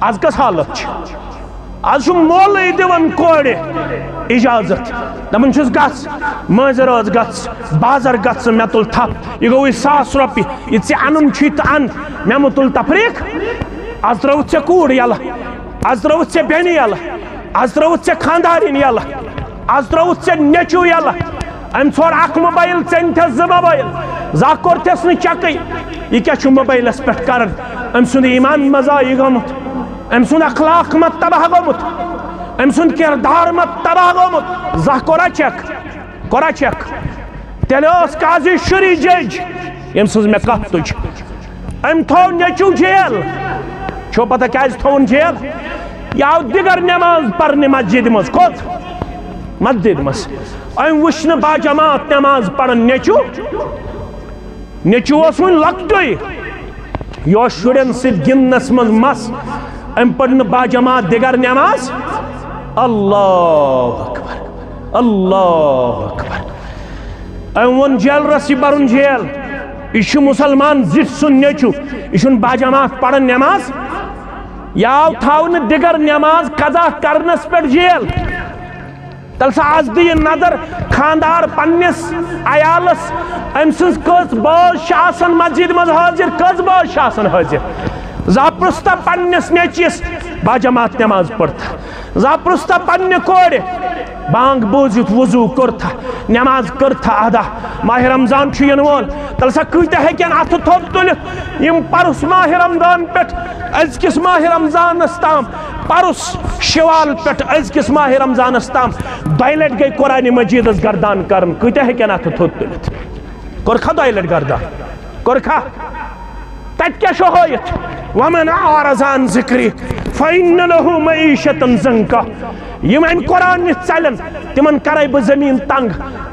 آز کس حالت آز مولے دِوان کورِ اجازت دپان چھُس گژھ مٲنٛزِ رٲژ گژھ بازر گژھ مےٚ تُل تھپ یہ گوٚوُے 1000 رۄپیہِ یہِ ژےٚ اَنُن چھُے تہٕ اَن مےٚ مہٕ تُل تفریٖق آز ترٛٲوٕتھ ژےٚ کوٗر یَلہٕ آز ترٛٲوٕتھ ژےٚ بیٚنہِ یَلہٕ آز ترٛٲوٕتھ ژےٚ خانٛدارِنۍ یَلہٕ آز ترٛٲوٕتھ ژےٚ نیٚچوٗ یَلہٕ أمۍ ژھور اکھ موبایل ژےٚ نِتھَس 2 موبایل زانٛہہ کوٚرتھَس نہٕ چَکٕے یہِ کیٛاہ چھُ موبایلَس پٮ۪ٹھ کران أمۍ سُنٛد ایٖمان ما ضایع گوٚمُت أمۍ سُنٛد اخلاق ما تباہ گوٚمُت أمۍ سُنٛد کِردار ما تباہ گوٚمُت زانٛہہ کوٚرا چیک تیٚلہِ ٲس قاضی شُری جج ییٚمۍ سٕنٛز مےٚ کتھ تُج أمۍ تھوٚو نیٚچوٗ جیل چھو پتہ کیٛازِ تھوٚوُن جیل یہِ آو دِگر نٮ۪ماز پرنہِ مسجدِ منٛز کوٚت مسجد منٛز أمۍ وٕچھ نہٕ باجماعت نٮ۪ماز پران نیٚچوٗ اوس وُنہِ لۄکٹُے یہِ اوس شُرٮ۪ن سۭتۍ گِنٛدنس منٛز مس أمۍ پٔر نہٕ باجماعت دِگر نٮ۪ماز اللہ اکبر اللہ اکبر أمۍ ووٚن جیلرس یہِ برُن جیل یہِ چھُ مُسلمان زِٹھۍ سُنٛد نیٚچوٗ یہِ چھُنہٕ باجماعت پران نٮ۪ماز یہِ آو تھاونہٕ دِگر نٮ۪ماز قضا کرنس پٮ۪ٹھ جیل تل سا آز دِ یہِ نظر خاندار پننِس عیالس أمۍ سٕنٛز کٔژ بٲژ چھِ آسان مسجد منٛز حٲضِر کٔژ بٲژ چھِ آسان حٲضِر زانٛہہ پرٛژھتا پننِس نیٚچوِس باجماعت نٮ۪ماز پٔرتھا زانٛہہ پرٛژھتا پننہِ کورِ بانگ بوٗزِتھ وضوٗ کوٚرتھا نٮ۪ماز کٔرتھا ادا ماہِ رمضان چھُ یِنہٕ وول تل سا کۭتیاہ ہیٚکن اَتھٕ تھوٚد تُلِتھ یِم پرُس ماہِ رمضان پٮ۪ٹھ أزکِس ماہِ رمضانس تام پرُس شوال پٮ۪ٹھ أزکِس ماہِ رمضانس تام 2 لٹہِ گٔے قرآنِ مجیٖدس گردان کرن کۭتیاہ ہیٚکن اَتھٕ تھوٚد تُلِتھ کوٚرکھا 2 لٹہِ گردان کوٚرکھا تتہِ کیٛاہ چھُ ہٲیِتھ ومن اعرض عن ذکری فإن له معیشة ضنکا یِم امہِ قرآن نِتھ ژلن تِمن کرے بہٕ زٔمیٖن تنگ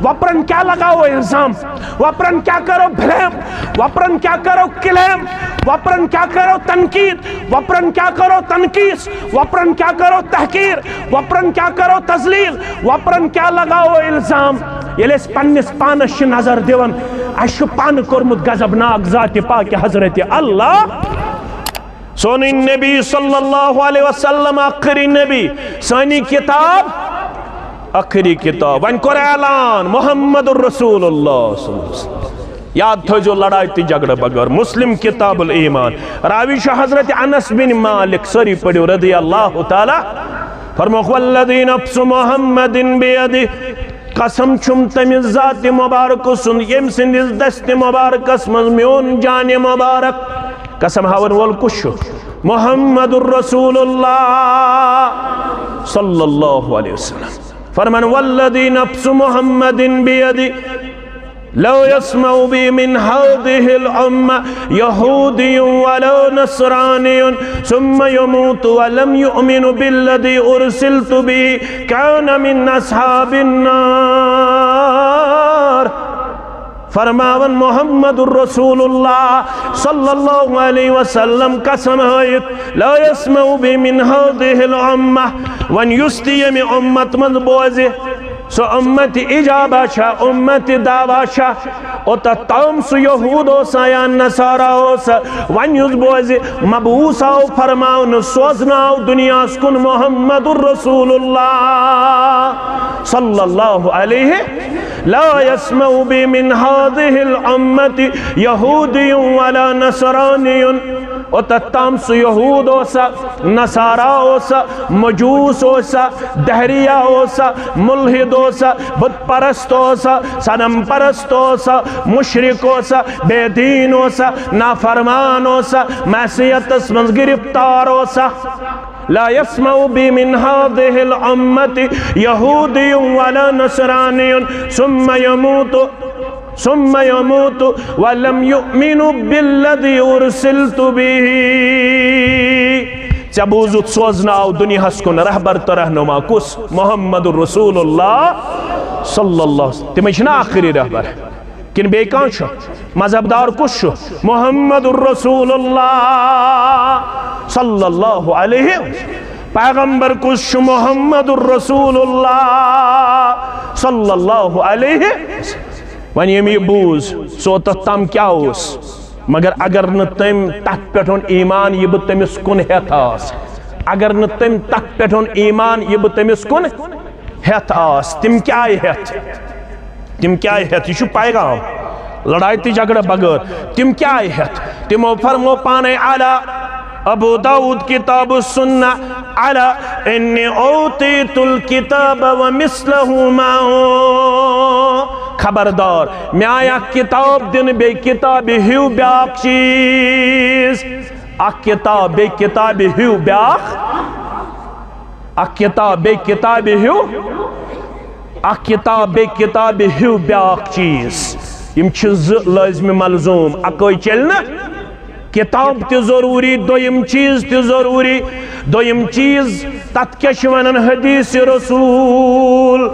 وپرن کیٛاہ لگاوو الزام وپرن کیٛاہ کرو بلیم وپرن کیٛاہ کرو کلیم وپرن کیٛاہ کرو تنقید وپرن کیٛاہ کرو تنقیٖص وپرن کیٛاہ کرو تحقیٖر وپرن کیٛاہ کرو تذلیل وپرن کیٛاہ لگاوو الزام ییٚلہِ أسۍ پننِس پانس چھِ نظر دِوان اسہِ چھُ پانہٕ کوٚرمُت غضبناک ذاتِ پاکہِ حضرتِ اللہ سون نبی صلی اللہ علیہ وسلم آخری نبی سانی کتاب آخری کتاب وَنہِ کوٚر اعلان محمد الرسول اللہ صلی اللہ علیہ وسلم یاد تھٲیزیو لڑائی تہٕ جھگڑٕ بغٲر مسلم کتاب الایمان راوی چھُ حضرت انس بن مالک سٲری پٔرِو رضی اللہ تعالیٰ فرموکھ والذی نفس محمد بیدہ قسم چھُم تٔمِس ذاتِ مبارک سُنٛد ییٚمہِ سٕنٛدِس دستِ مبارکس منٛز میون جانِ مبارک قسم ہاون وول کُس چھُ محمد الرسول اللہ صلی اللہ علیہ وسلم فرمان والذی نفس محمد بیدہ لو يسمع بي من هذه الأمة يهودي ولا نصراني ثم يموت ولم يؤمن بالذي أرسلت به كان من أصحاب النار فرماون محمد الرسول اللہ صلی اللہ علیہ وسلم قسم ہائیت لا يسمع بي من هذه الأمة ون يستی یمی امت من بوزی سو امت اجابہ چھا امت دعویٰ چھا اوتا تام سو یہود ہوسا یا نصارہ ہوسا ون یز بوزی مبعوث آو فرماؤن سوزناو دنیا سکن محمد الرسول اللہ صلی اللہ علیہ لا يسمع بي من هذه الأمة يهودي ولا نصراني وتتام سو يهود ہوسا نصارى ہوسا مجوس ہوسا دہریہ ہوسا ملحد ہوسا بت پرست ہوسا صنم پرست ہوسا مشرک ہوسا بے دین ہوسا نافرمان ہوسا معصیت اسمنز گرفتار ہوسا لا يسمع بي من هذه الأمة يهودي ولا نصراني ثم يموت ولم يؤمن بالذي أرسلت به چبوزت سوزناو دنیا ہسکن رہبر تو رہنما کس محمد الرسول اللہ صلی اللہ علیہ وسلم تمہیں چھنا آخری رہبر کن بے کان چھو مذہب دار کس چھو محمد الرسول اللہ صلی اللہ علیہ وسلم پیغمبر کس چھو محمد الرسول اللہ صلی اللہ علیہ وسلم ون یمی بوز سو تم کیا ہوس مگر اگر نہ تم تک پٹھن ایمان یہ بہ تمس کن ہیت آس اگر نہ تم تک پٹھن ایمان یہ بہ تمس کن ہیت آس تم کیا ہیت تم کیا ہیت یہ پیغام لڑائی تی جھگڑا بغیر تم کیا ہیت تمو فرمو پانے علی ابو داود کتاب السنہ علی انی اوتیت الکتاب ومثلہ معہ خبردار میں آیا کتاب دن بے کتاب ہیو بیاق چیز اک کتاب بے کتاب ہیو بیاق اک کتاب بے کتاب ہیو اک کتاب بے کتاب ہیو بیاق چیز یم چھ لازم ملزوم اکوئی چلنا کتاب تی ضروری دویم چیز تی ضروری دویم چیز تت کیا شونن حدیث رسول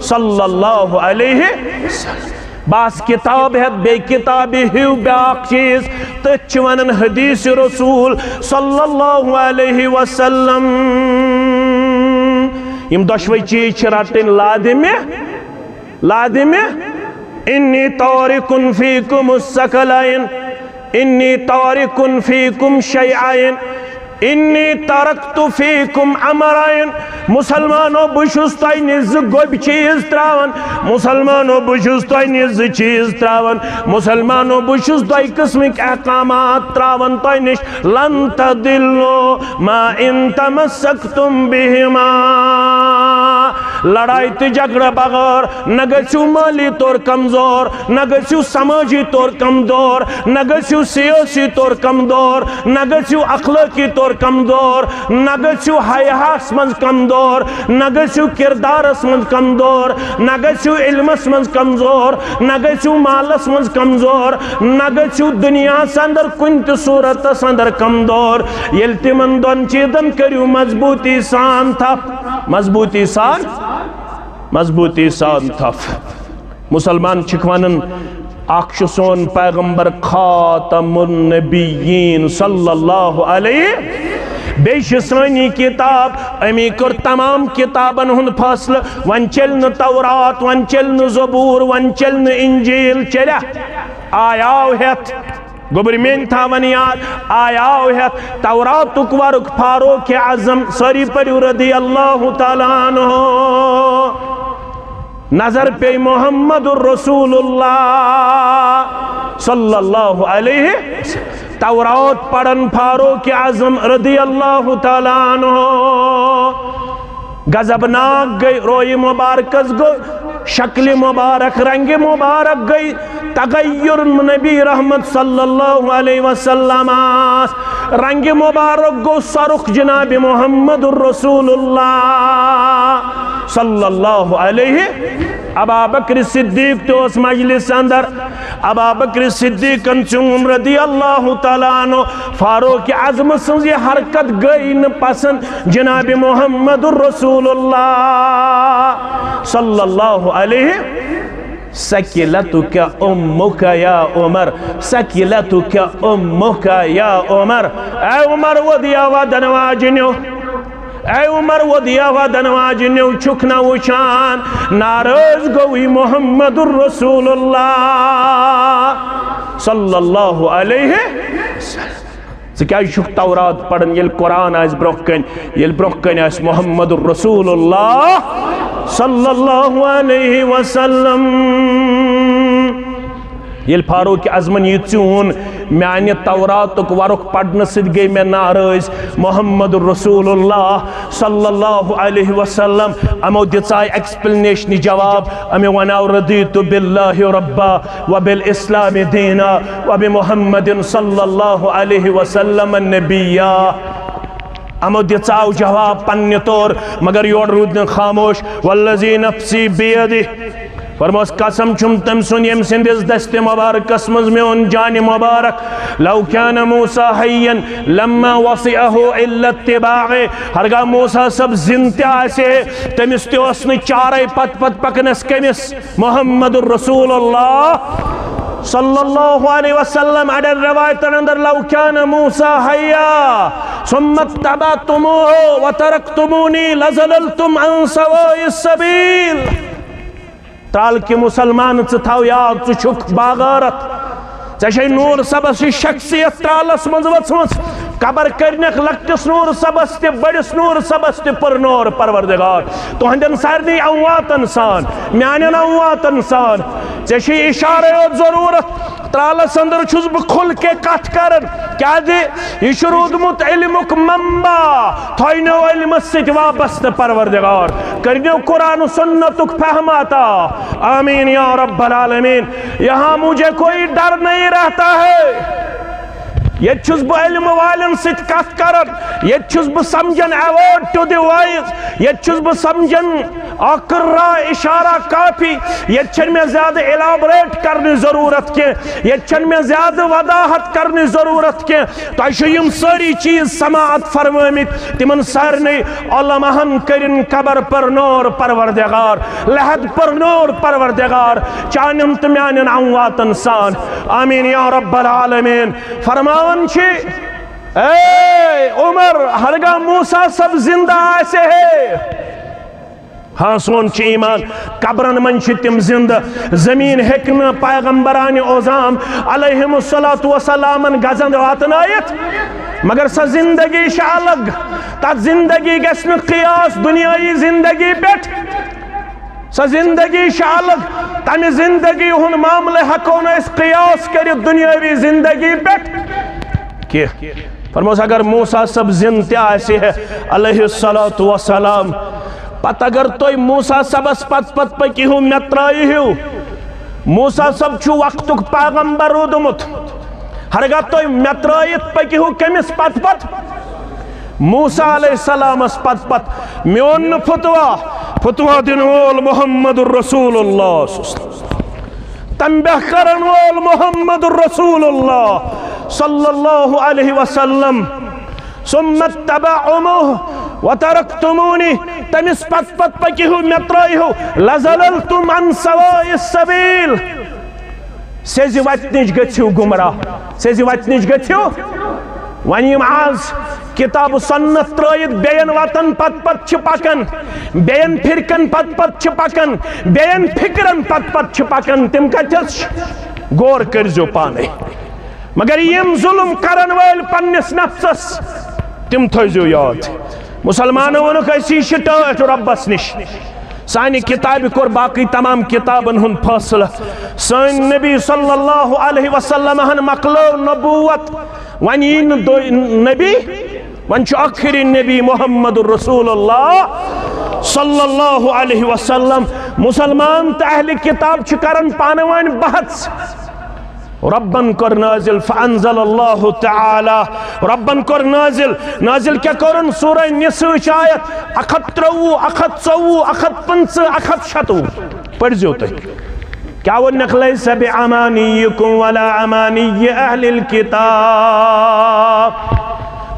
صلی اللہ علیہ وسلم باس کتاب ہے بے کتاب ہیو بیاق چیز تت شونن حدیث رسول صلی اللہ علیہ وسلم یم دشوئی چیز چراتن لادم انی تارکن فیکم السکلائن انی تارکن فیکم شیعائن انی ترکت فیکم امرائن مسلمانو بشستائی نز گوب چیز تراون مسلمانو بشستائی نز چیز تراون مسلمانو بشستائی قسمک احکامات تراون تائی نش لن تدلو ما ان تمسکتم بہما لڑائی تی جھگڑا بغیر نہ گژھو مالی طور کمزور نہ گژھو سماجی طور کمزور نہ گژھو سیاسی طور کمزور نہ گژھو اخلاقی طور کمزور نہ گژھو حیاس من کمزور نہ گژھو کردارس من کمزور نہ گژھو علمس من کمزور نہ گژھو مالس من کمزور نہ گژھو دنیا اندر کن تہ صورتس اندر کمزور یل تمن دون چیزن کریو مضبوطی سان تھپ مضبوطی سان تھف مسلمان چھکوانن اکھ سون پیغمبر خاتم النبیین صلی اللہ علیہ بیش سانی کتاب امی کر تمام کتابن ہن فصل ون چلن تورات ون چلن زبور ون چلن انجیل چلیا آیاو ہیت گبرمین تھا ونیاد آیاو ہیت توراتک ورک فاروق اعظم سری پڑیو رضی اللہ تعالیٰ عنہ نظر پہ محمد الرسول اللہ صلی اللہ علیہ وسلم تورات پڑھن فاروق اعظم رضی اللہ تعالیٰ عنہ غضبناک گئی روئی مبارکس گئی شکل مبارک رنگ مبارک گئی تغیر نبی رحمت صلی اللہ علیہ وسلم رنگ مبارک گو سرخ جناب محمد الرسول اللہ صلی اللہ علیہ ابا بکر صدیق تو اس مجلس اندر ابا بکر صدیق انچون رضی اللہ تعالیٰ عنہ فاروق اعظم سنزی حرکت گئی پسند جناب محمد الرسول اللہ صلی اللہ علیہ سکلتک امک یا عمر سکلتک امک یا عمر اے عمر ودیا ودنواجنیو اے عمر ودیا ودنواجنیو چھکنا وچان ناراض گوئی محمد الرسول اللہ صلی اللہ علیہ وسلم کیا چھک تورات پڑھن یل قرآن آس برکن یل برکن آس محمد الرسول اللہ صلی اللہ علیہ وسلم یل فاروق اعظمن یہ چون میانہ توراتک ورق پڑھنے سد گئی میں ناراض محمد الرسول اللہ صلی اللہ علیہ وسلم امو دچائے ایکسپلینیشن جواب امی وناو رضیت باللہ ربا وبالاسلام دینا وبمحمد صلی اللہ علیہ وسلم النبیہ امو دچاو جواب پنی طور مگر یور رودن خاموش والذی نفسی بیدی فرموس قسم چھم تم سن یم سندس دست مبارک اسمز میں ان جان مبارک لو کان موسیٰ حیین لما وصیعہو الا اتباع ہرگاہ موسیٰ سب زندتے آسے تمستے اسن چارے پت پکنس کمس محمد الرسول اللہ صلی اللہ علیہ وسلم عدد روایت اندر لو کان موسیٰ حیا ثم اتبعتموه وترکتمونی لزللتم عن سوائی السبیل تال کے مسلمان ثاو یاد چھک باغارت ژے نور صبس شخصیت ترالس مز وچمژ قبر کرنک لکٹس نور سبس تے بڑس نور سبس تے پر نور پروردگار تہندن سارنی امواتن سان میانن امواتن سان ژے اشارے یوت ضرورت ترالس اندر چھس بہ کھل کے کت کرن کیا دے یہ رودمت علمک منبع تھوینو علم سۭتۍ وابستہ پروردگار کرنیو قرآن و سنتک فہم عطا آمین یا رب العالمین یہاں مجھے کوئی ڈر نہیں رہتا ہے یہ چھس بہ علم والن سۭتۍ کت کرن یہ چھس بہ سمجھن ایوارڈ ٹو دی وائز یہ چھس بہ سمجھن اقرا اشارہ کافی یہ چھن میں زیادہ الیبریٹ کرنے ضرورت کے یہ چھن میں زیادہ وضاحت کرنے ضرورت کے تو یم ساری چیز سماعت فرمائمت تمن سارنے علماءن کرن قبر پر نور پروردگار لحد پر نور پروردگار چانن تمیانن امواتن سان آمین یا رب العالمین فرماؤ اے عمر ہرگاہ موسیٰ سب زندہ ایسے ہے ہاں سون چھ ایمان قبرن من چھ تم زندہ زمین ہیکن پیغمبران عظام علیہم السلام گزند واتنائیت مگر سا زندگی شاہ الگ تا زندگی گسن قیاس دنیای زندگی بیٹھ سا زندگی شاہ الگ تم زندگی ہن معاملے حقون اس قیاس کری دنیاوی زندگی بیٹھ کہ فرموس اگر موسیٰ سب زندہ ایسے ہے علیہ السلام پت اگر توی موسیٰ سب اس پت پکی ہوں میترائی ہوں موسیٰ سب چھو وقتک پیغمبر رودمت ہرگاہ توی میترائیت پکی ہوں کمیس پت موسیٰ علیہ السلام اس پت میون فتوہ دن وول محمد الرسول اللہ تنبیہ کرن وول محمد الرسول اللہ صلی اللہ علیہ وسلم ثم اتبعتموه وتركتموني تمس پت پکی ہو میترائی ہو لزللتم عن سواء السبیل سیزی واتنیج گتھیو گمراہ سیزی واتنیج گتھیو ونیم آز کتاب سنت ترائید بین وطن پت چھپاکن بین پھرکن پت چھپاکن بین فکرن پت چھپاکن تم کچھ غور کرزو پانے مگر یم ظلم کرن ویل پنس نفسس تم تھوزو یاد مسلمانوں ونک ایسی شٹاٹ ربس نش سانی کتاب کور باقی تمام کتابن ہن فاصلہ سان نبی صلی اللہ علیہ وسلم ہن مقلو نبوت ونین نبی ونچ آخری نبی محمد الرسول اللہ صلی اللہ علیہ وسلم مسلمان تا اہل کتاب چکرن پانوان بحث ربن کر نازل فانزل اللہ تعالی ربن کر نازل کیا کرن سورہ نساء آیت 130 140 150 پڑھ جو تے کیا وہ لیس بعمانیکم ولا عمانی اہل الکتاب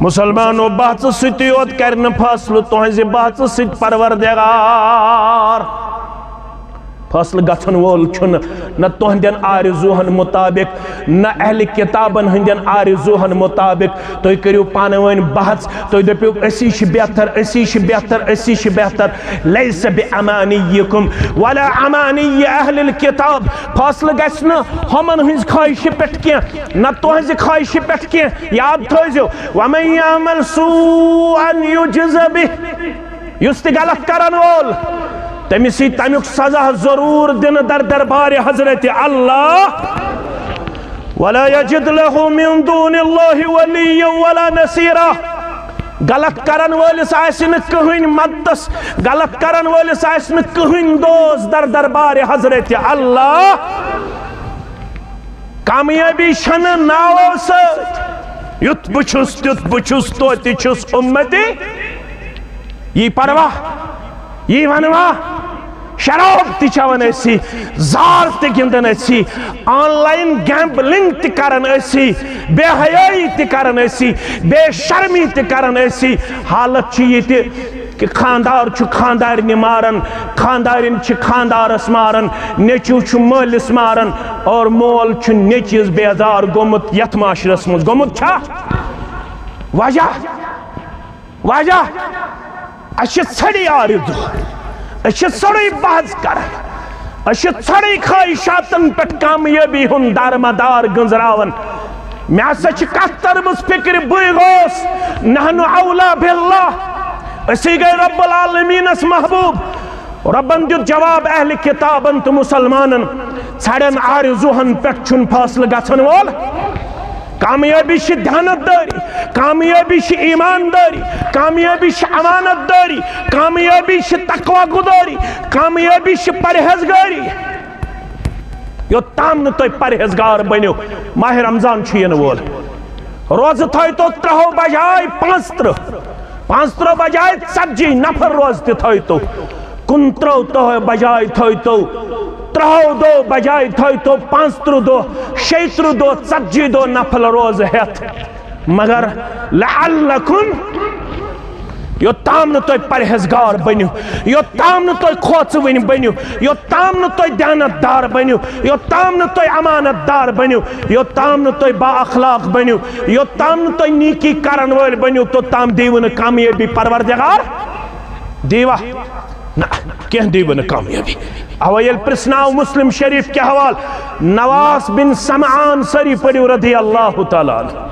مسلمانوں بحث ستیوت کرن فاصل تہذی بحث ست پروردگار فاصل گھن وول چھن نہ تہندین آرزوہن مطابق نہ اہل کتابن ہندین آرزوہن مطابق تو کریو پانوین بحث تو دپیو اسی چھ بہتر لیس بعمانیکم ولا عمانی اہل الکتاب فاصل گھن ہمن ہنز خواہش پٹ کی نہ تہذی خواہش پٹ کی یاد تھوزیو ومن یعمل سوءا یجز بہ یس تہ غلط کرن وول تمیسی تمیک سزا ضرور دن در دربار حضرت اللہ ولا یجد له من دون اللہ ولی ولا نصیرہ غلط کرن والس آسن کہین مدس غلط کرن والس آسن کہین دوست در دربار حضرت اللہ کامیابی شن ناو ست یت بچھس تو تچھس امتی یہ پرواہ یہ ونواہ شراب تچاون ایسی زار تگندن ایسی آن لائن گیمبلنگ تکرن ایسی بے حیائی تکرن ایسی بے شرمی تکرن ایسی حالت چیئے تی کہ خاندار چھو خاندارنی مارن خاندارن چھ خاندارس مارن نیچو چھو مالس مارن اور مول چھو نیچیز بیدار گومت یت معاشرس مز گومت چھا واجہ اشت سڑی آردو اشت سڑی بحث کرن اشت سڑی خواہشاتن پٹ کامیابی ہن دار مدار گنزراون میں ہسا چھ کتھ ترمز فکر بے گوس نحن اولا باللہ اسی گئے رب العالمین اس محبوب ربن دیت جواب اہل کتابن تو مسلمانن ژھڑن آرزوہن پٮ۪ٹھ چھُن فاصلہ گژھن وول کامیابی چھ دیانت داری کامیابی چھ ایمانداری کامیابی چھ امانت داری کامیابی چھ تقوی گداری کامیابی چھ پرہیزگاری یوتام نہ تُہۍ پرہیزگار بنیو ماہ رمضان چھ ین وول روزہ تھٲیتو 30 بجائے 35 بجائے 40 نفر روز تہ تھٲیتو 29 بجائے تھٲیتو 30 بجائے تھٲیتو 35 36 40 نفل روز ہیتھ مگر لعلکم یوتام نہ تُہۍ پرہیزگار بنیو یوتام نہ تُہۍ کھوژوٕنۍ بنیو یوتام نہ تُہۍ دیانت دار بنیو یوتام نہ تُہۍ امانت دار بنیو یوتام نہ تُہۍ با اخلاق بنیو یوتام نہ تُہۍ نیکی کرن وٲلۍ بنیو توتام دیو نہٕ کامیٲبی پروردگار دیوا نہ کینٛہہ دیو نہٕ کامیٲبی اوے ییٚلہِ پرژھناو مسلم شریف کے حوالہ نواس بن سمعان سری پڑھیو رضی اللہ تعالیٰ عنہ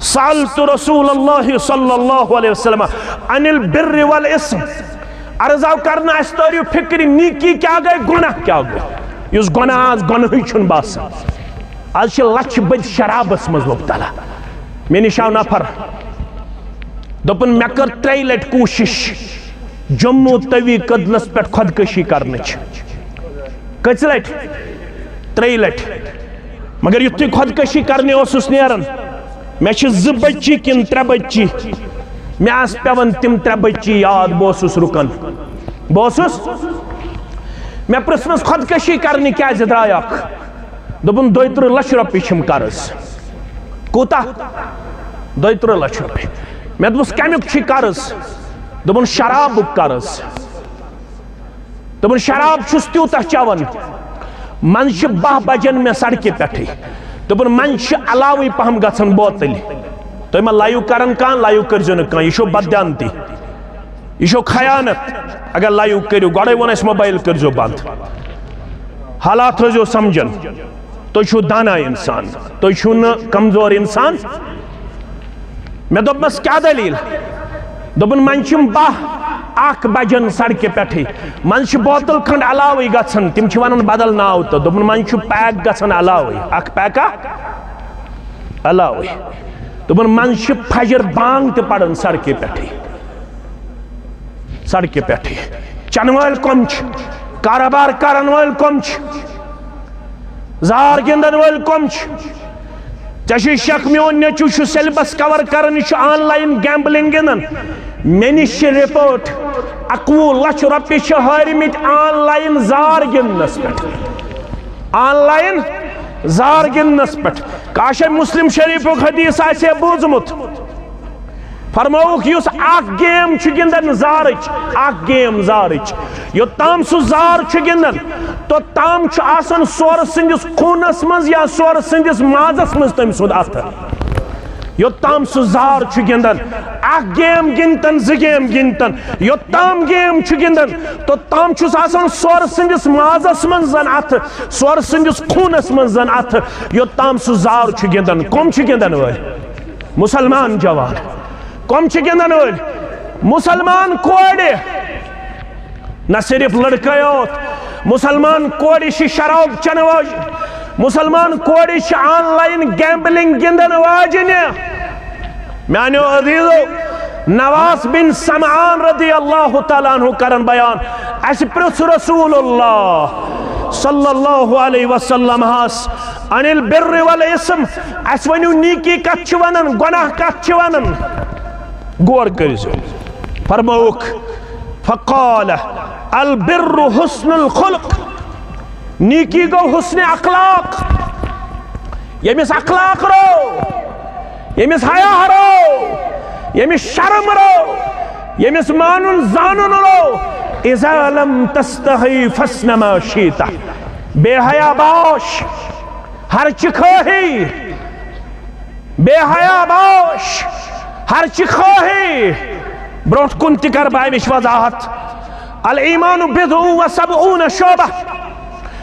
سألت رسول اللہ صلی اللہ علیہ وسلم عن البر والاسم عرض آو کرنا اس توریو فکری نیکی کیا گئے گناہ کیا گئے اس گناہ آز گناہی چھن باسا آج چھ لچ بد شراب اسمز مبتلا میں نشاو نفر دپن میں کر 3 لٹ کوشش جموں توی قدلس پر خودکشی کرنچ کچھ لٹ 3 لٹ مگر یتی خودکشی کرنے اوسس نیرن میں چھ 2 بچی کن 3 بچی میں آس پیون تم 3 بچی یاد بوسس رکن بوسس میں پرسنس خودکشی کرنے کیا زدرایا دبن 2-3 لچھ روپی چھم قرض کوتا 2-3 لچھ روپی میں دبس کمیک چھ قرض دبن شراب قرض دبن شراب چھس تیوتا چون من چھ 12 بجن میں سڑکے پٹھے دبن من چھ علاوی پہم گژھن بوتل تو ما لایو کرن کان لایو کرزو نہ کان یہ چھو بدیانتی یہ چھو خیانت اگر لایو کریو گوڑے ون اس موبائل کرزو بند حالات رزو سمجھن تو چھو دانا انسان تو چھو نہ کمزور انسان میں دب بس کیا دلیل دبن من چھم 1 بجن سڑکے پٹھے من چھ بوتل کھنڈ علاوی گژھن تم چھ ونن بدل ناو تو دبن من چھ پیک گژھن علاوی 1 پیکا علاوی دبن من چھ فجر بانگ تہ پڑن سڑکے پٹھے چنوال کم چھ کاروبار کرن وال کم چھ زار گندن وال کم چھ چشی شک میون نیچو چھ سیلبس کور کرن چھ آن لائن گیمبلنگ گندن منش رپورٹ 21 لچھ روپیہ چھ ہارمت آن لائن زار گندنس پہ آن لائن زار گندنس پہ کاشا مسلم شریف حدیث آسے بوزمت فرموک یس اک گیم چھ گندن زارچ اک گیم زارچ یوتام سو زار چھ گندن تو تام چھ آسن سور سندس خونس مز یا سور سندس مازس مز تم سود اتھر یوتام سو زار چھ گندن اک گیم گنتن 2 گیم گنتن یوتام گیم چھ گندن تو تام چھ آسن سور سندس مازس مز زن اتھ سور سندس خونس مز زن اتھ یوتام سو زار چھ گندن کم چھ گندن وے مسلمان جوان کم چھ گندن وے مسلمان کوڑے نہ صرف لڑکے ہوت مسلمان کوڑی چھ شراب چن واج مسلمان کوڑی چھ آن لائن گیمبلنگ گندن واجنہ میانیو عزیزو نواس بن سمعان رضی اللہ تعالیٰ عنہ کرن بیان اس پرس رسول اللہ صلی اللہ علیہ وسلم ہاس عن البر والاسم اس ونیو نیکی کت چھ ونن گناہ کت چھ ونن غور کرزو فرموک فقال البر حسن الخلق نیکی گو حسن اخلاق یمس اخلاق رو یمس حیا رو یمس شرم رو یمس مانن زانن رو اذا لم تستحی فسن ما شیتا بے حیا باش ہر چکھوہی بے حیا باش ہر چکھوہی بروٹ کنتی کر بائی مش وضاحت الایمان بضع و 70 شعبہ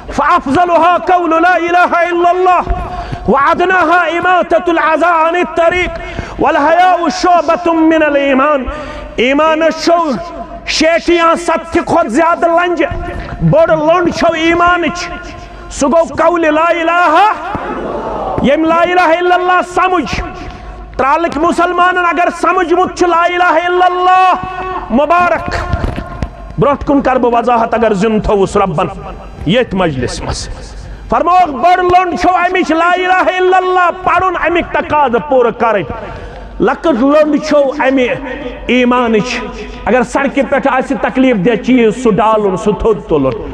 فافضلها قول لا الہ الا اللہ وعدناها إماتة العزاء عن الطريق والحياء شعبة من الإيمان. ایمان شو شیٹیاں ست کھت زیادہ لنج بڑ لنڈ چھو ایمانچ سو گو قول لا الہ یم لا الہ الا اللہ سمجھ ترالک مسلمانن اگر سمجھ مت لا الہ الا اللہ مبارک. برہت کن کر بہ وضاحت اگر زن تھوس ربن یت مجلس مس فرموک بڑ لنڈ چھو امچ لا الہ الا اللہ پڑھن امک تقاض پور کرن. لکٹ لنڈ چھو امی ایمانچ اگر سڑکہ پہ آسی تکلیف دہ چیز سو ڈالن سو تھود تلن.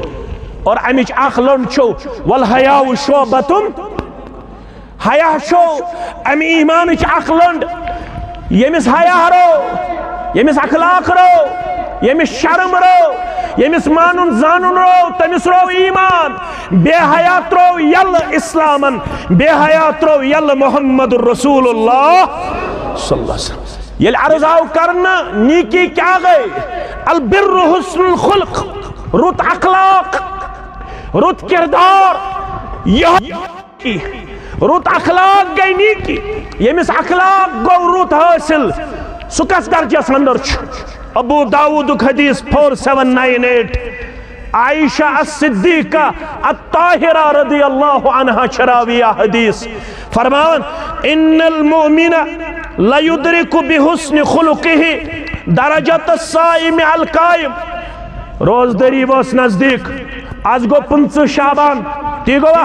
اور امچ اخ لنڈ چھو والحیاء شعبۃ حیا چھو امی ایمانچ اخ لنڈ یمس حیا رو یمس اخلاق رو یمس شرم رو یمس مانن زانن رو تمس رو ایمان. بے حیا ترو یل اسلامن بے حیا ترو یل محمد رسول اللہ صلی اللہ علیہ وسلم. یل عرض آو کرنا نیکی کیا گئے البر حسن الخلق رت اخلاق رت کردار یہ رت اخلاق گئی نیکی. یمس اخلاق گو رت حاصل سکس درجس اندر ابو داود حدیث 4798 عائشہ الصدیقہ الطاہرہ رضی اللہ عنہ شراویہ حدیث فرمان ان المؤمن لیدرک بحسن خلقہ درجت الصائم القائم. روزداری بس نزدیک آج گو 15 شعبان تی گوا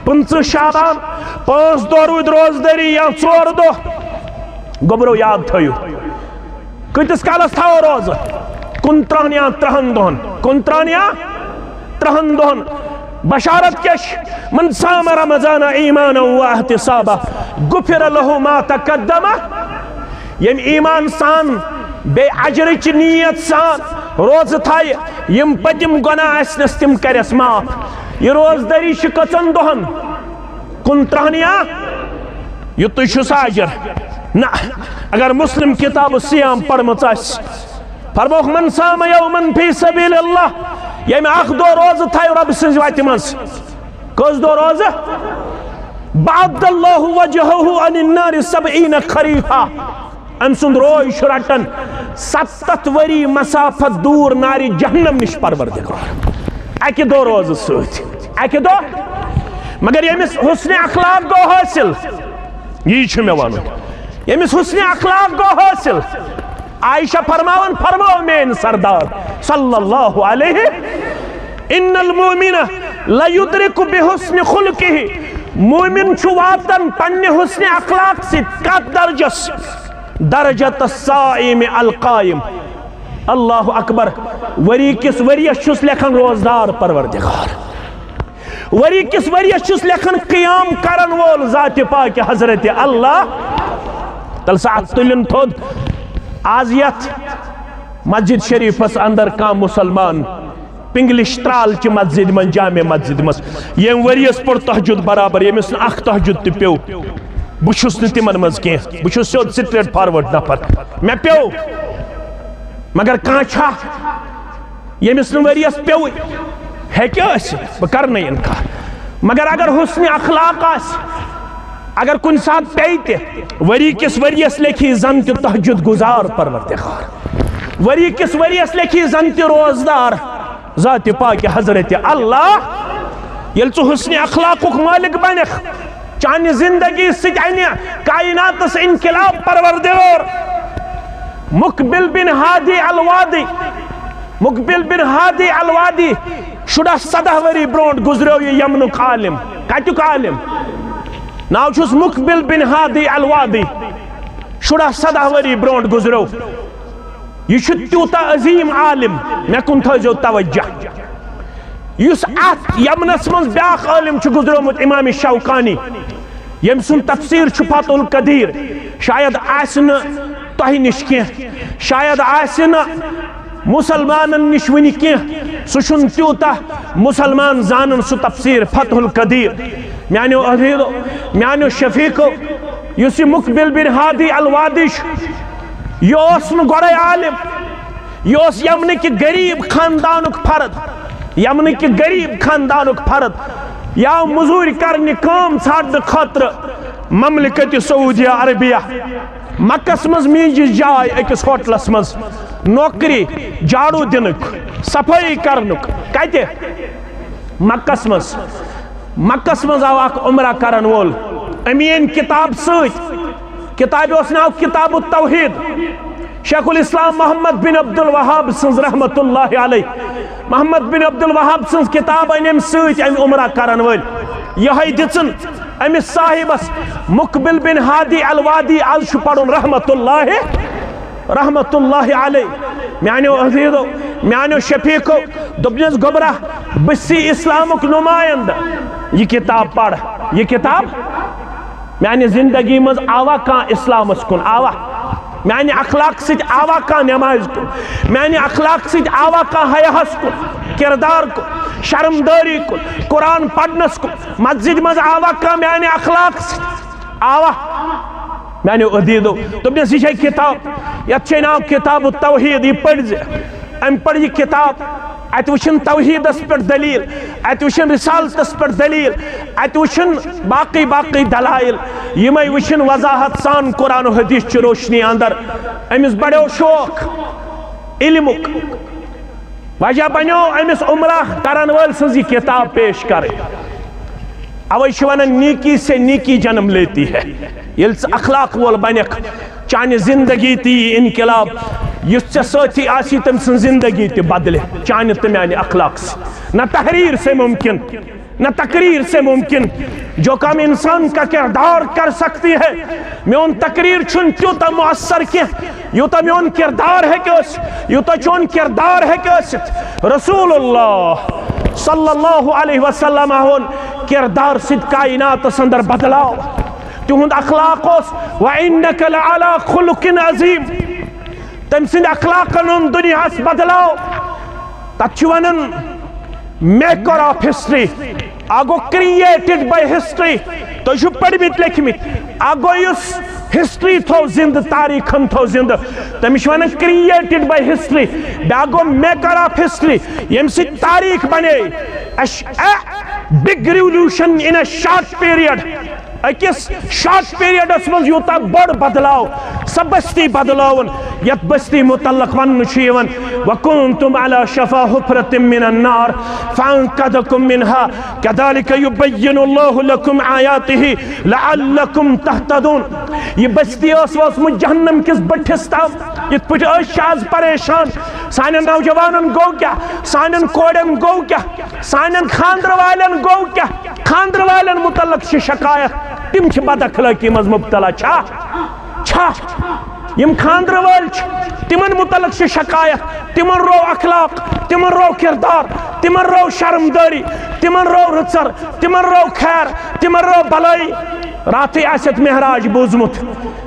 15 شعبان 5 دو رود روزداری یا 4 دو گبرو یاد تھیو کتس کالس تھاو روز 29 یا 30 دہن 29 یا 30 دہن بشارت کش من صام رمضان ایمانا و احتسابا غفر له ما تقدم. یم ایمان سان بے اجرچ نیت سان روز تھائی یم پتم گناہ اسنس تم کرس معاف. یہ روزداری کچن دہن 29 یا یہ تھی ساجر نا اگر مسلم کتاب السیام پڑھمت فرموک من صام یوما فی سبیل اللہ یم اخ دو روز تھائی رب سنز واتہ مز کس دو روز بعد اللہ وجہہ عن النار 70 خریفا ام سند روی شرٹن 70 وری مسافت دور ناری جہنم نش پروردگار اکی دو روز سوت اکی دو. مگر یمس حسن اخلاق گو حاصل یہ چھ میں وانو یمس حسن اخلاق گو حاصل عائشہ فرماون فرماو مین سردار صلی اللہ علیہ ان المؤمن لیدرک بحسن خلقہ. مومن چھو واتن پنہ حسن اخلاق سے کت درجس درجت الصائم القائم. اللہ اکبر. وری کس وریس چھس لکھن روزدار پروردگار وری کس وریس چھس لکھن قیام کرن وول ذات پاک حضرت اللہ. تل ساتھ تلن تھود آز یت مسجد شریفس اندر کام مسلمان پنگلش ترال چی مسجد من جامع مسجد مس یم وریس پر تہجد برابر یمس اخ تہجد تہ پیو بچھس نہ تمن مز کی بچھس سیود سٹریٹ فارورڈ نفر میں پیو مگر کان چھا یمس نہ وریس پیو ہے کیا اس بکر نہیں انکار. مگر اگر حسن اخلاق اس اگر کن ساتھ پیتے وری کس وریس لکھی زن تہ تہجد گزار پروردگار وری کس وریس لکھی زن تہ روزدار ذات پاک حضرت اللہ. یل ژٕ حسن اخلاقک مالک بنکھ چانہ زندگی سۭتۍ انہِ کائناتس انقلاب پروردگار. مقبل بن ہادی الوادی مقبل بن ہادی الوادی 17 وری برونٹ گزریو یہ یمنک عالم. کتیُک عالم ناو چھُس مقبل بن ہادی الوادی 17 وری برونٹ گزریو. یہ چھُ تیوٗتاہ عظیم عالم مے کُن تھٲیزیو توجہ. یُس اتھ یمنس منٛز بیاکھ عالم چھُ گزریومُت امام شوکانی یم سُنٛد تفسیر چھُ فتح القدیر. شاید آسہِ نہٕ تۄہہِ نِش کینٛہہ شاید آسہِ نہٕ مسلمانن نِش وٕنہِ کینٛہہ سُہ چھُنہٕ تیوٗتاہ مسلمان زانن سُہ تفسیر فتح القدیر. میانیو عزیزو میانیو شفیقو یُس یہِ مقبل بن ہادی الوادی چھُ یہ اوس نہٕ گۄڈے عالم یہ اوس یمنٕکہِ غریٖب خاندانُک فرد یمنٕکہِ غریٖب خاندانُک فرد یا مزور کرنی کام ژھانڈنہٕ خٲطرٕ مملکت سعودیہ عربیہ مکس مز میجس جائے اکس ہوٹلس مز نوکری جاڑو دنک صفائی کرنک کتے مکس مز آو اک عمرہ کرن وول امین کتاب سیت کتاب اس ناو کتاب التوحید شیخ الاسلام محمد بن عبد الوہاب سنز رحمت اللہ علیہ محمد بن عبد الوہاب سنز کتاب انم سیت ام عمرہ کرن وول یہ دچن امس صاحبس مقبل بن ہادی الوادی آز پڑھن رحمت اللہ علیہ میانو عزیزو میانو شفیقو دبنس گبرہ بسی اسلامک نمائند یہ کتاب پڑھ یہ کتاب میانی زندگی مز آوا کان اسلامس کن آوا میانی اخلاق سید آوا کان نماز کن میانی اخلاق سید آوا کان حیاس کن کردار کو شرمداری کو قرآن پڑھنس کو مسجد مز آوا کا میانی اخلاق سے آوا میانی عدیدو تم نے سیشہ کتاب یا چھے نام کتاب التوحید یہ پڑھ زی ام پڑھ یہ کتاب ایت وشن توحید اس پر دلیل ایت وشن رسالت اس پر دلیل ایت وشن باقی دلائل یہ میں وشن وضاحت سان قرآن و حدیث چی روشنی اندر امس بڑے شوق علمک وجہ بنیو امس عمرہ کرن وال سنزی کتاب پیش کرے اوی شوانا نیکی سے نیکی جنم لیتی ہے یہ اخلاق وال بنیک چانی زندگی تی انقلاب یس سے سوتی آسی تم سن زندگی تی بدلے چانی تمیانی اخلاق سے نہ تحریر سے ممکن نہ تقریر سے ممکن جو کام انسان کا کردار کر سکتی ہے میون تقریر چھن تیوتا مؤثر کیا یوتا میون کردار ہے کہ اس یوتا چون کردار ہے کہ اس رسول اللہ صلی اللہ علیہ وسلم ہون کردار سید کائنات سندر بدلاو تیہند اخلاق اس وَإِنَّكَ لَعَلَىٰ خُلُقٍ عَظِيمٍ تم سند اخلاق نون دنیا اس بدلاو تچوانن maker of history ago created by history تو جو پڑھ بیت لکھمت آگو یس history تھو زند تاریخن تھو زند تمشوانا created by history باگو maker of history یم سی تاریخ بنے big revolution in a short period اکس شارٹ پیریڈ اس من یوتا بڑ بدلاو سب بستی بدلاون یت بستی متعلق ون شیون وکنتم على شفا حفرة من النار فانقذكم منها كذلك يبين الله لكم آياته لعلكم تهتدون یہ بستی اس من جہنم کس بٹھستام یت پٹ شاز پریشان سانن نوجوانن گو کیا سانن کوڑن گو کیا سانن خاندر والن گو کیا خاندر والن متعلق شکایت تم چھ بد اخلاقی مز مبتلا چھا یم خاندر وال تمن متعلق سے شکایت تمن رو اخلاق تمن رو کردار تمن رو شرمداری تمن رو رچر تمن رو خیر تمن رو بلائی راتی آست مہراج بوزمت